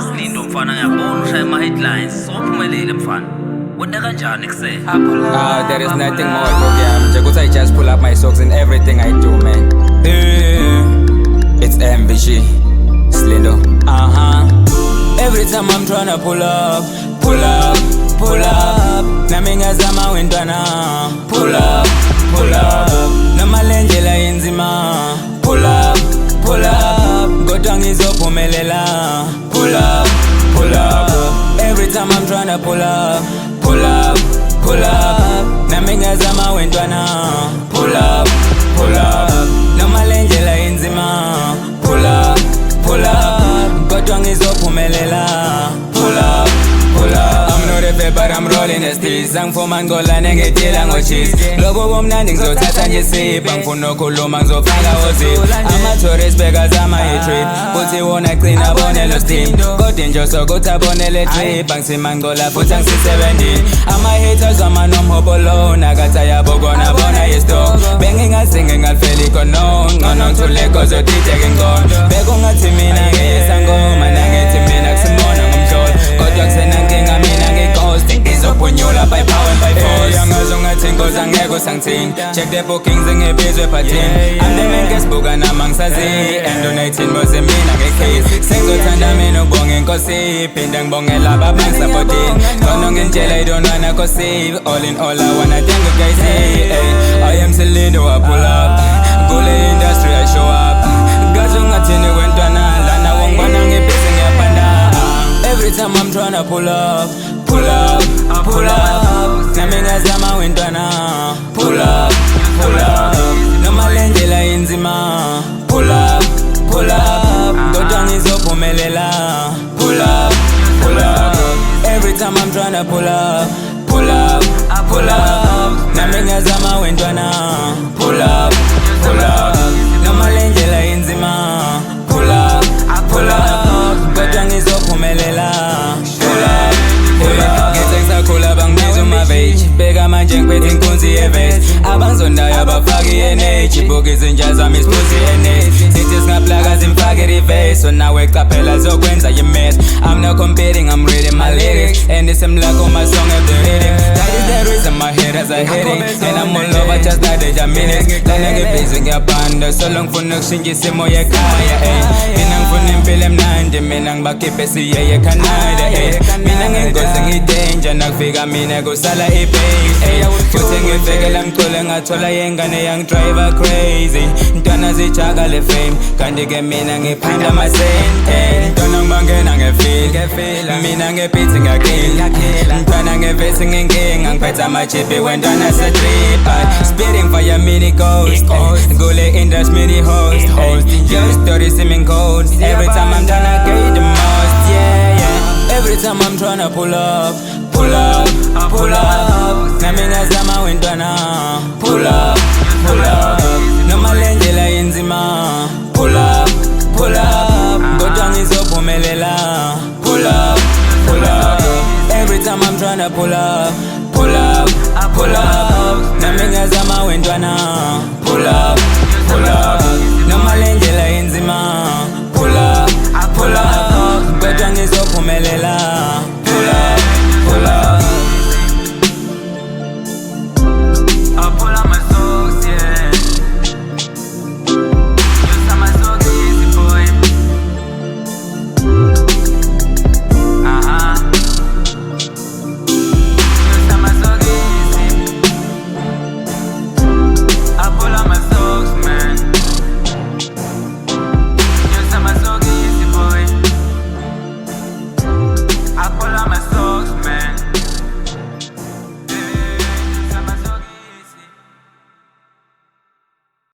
SeeLindo mfana ngiyabona ushaya ama-headlines sowuphumelele mfana. Wena kanjani kuseni? There is nothing more to give. Jakuthi I just pull up my socks in everything I do, man. It's eMVGee, SeeLindo. Every time I'm tryna pull up, nami ngazama wentwana. Pull up, noma lendlela inzima. Pull up, kodwa ngizophumelela. Pull up. Every time I'm tryna pull up, nami ngazama wentwana. Pull up, noma lendlela inzima. Pull up, kodwa ngizophumelela. Pull up. I'm not a but I'm rolling the streets. Angifuma ngola nengetila ngocheese. Lobo bomnandi ngizothatha nje sipha. Ngifuna ukukhuluma ngizofaka ozipho. Ama-tourist beggars ama-hatred. Futhi wona gcina bonelo steam. Kodwa injoso kuthi abone le trip. Angisima ngola futhi angisi-17. Ama-haters amanomhobolo. Nakathi ayabokona bona yisto. Bengingazinge ngalifela ikono. Ngcono ngithule cause udideke ngono. Bekungathi mina ngiyisangoma. Nangithi mina kusimona ngomhlolo. Kodwa kusenankinga mina nge-ghost. Ngizophunyula by power and by force. Angazi ungathi inkosi angeke usangithini. Check the bookings ngibizwe ephathini. I'm the man ngesbuka nama ngisazi. And on 18 bose mina nge-case. Sengizothanda mina ukubonga inkosi. Phinde ngibonge laba abangisapotini. Ngcono ngintshela I don't wanna go save. All in all I wanna thank you guys. I am SeeLindo, I pull up. Kule industry I show up. Ngazi ungathi niwentwana. Lana wongibona ngibhizi ngiyapanda. Every time I'm tryna pull up, nami ngazama wentwana. Pull up, noma lendlela inzima. Pull up, kodwa ngizophumelela. Pull up. Every time I'm tryna pull up, nami ngazama wentwana. Pull up, noma lendlela inzima. Pull up, kodwa ngizophumelela. Ngithi ngisakhula bangibiza uMavage. Bheka manje ngiphethe inkunzi yevest. Abangizondayo abafaki i-energy. Bhuka izinja zami isiphuzi i-energy. Sithi singaplaka zimfake i-reverse. So nawe qaphela zokwenza i-mess. I'm not competing, I'm reading my lyrics. And it's like on my song of the rhythm. That is the reason my haters are hating. And I'm all over just like the minutes. Lana ngibhizi ngiyabanda. Solo ngifuna ukushintsha isimo yekhaya. Mina ngifuna impilo emnandi. Mina ngibakhiphe siye eCanada. Mina ngengozi ngidanger. Nakufika mina kusala i-pace. Futhi ngifekela mculo ngathola yengane yang driver crazy. Ntwana zijaga le fame. Kanti-ke mina ngiphanda amasente. Ntwana ngibangena ngefeel. Mina ngebeat ngiyakila. Ntwana ngevesi nginkinga. Ngiphethe amachipi wentwana se-trip. Spitting fire mini ghost. Kule industry mini host. Your story seeming cold. Every time I'm tryna get the most. Yeah. Every time I'm tryna pull up, nami ngazama wentwana. Pull up, noma lendlela inzima. Pull up, kodwa ngizophumelela. Pull up. Every time I'm tryna pull up, nami ngazama wentwana. Pull up.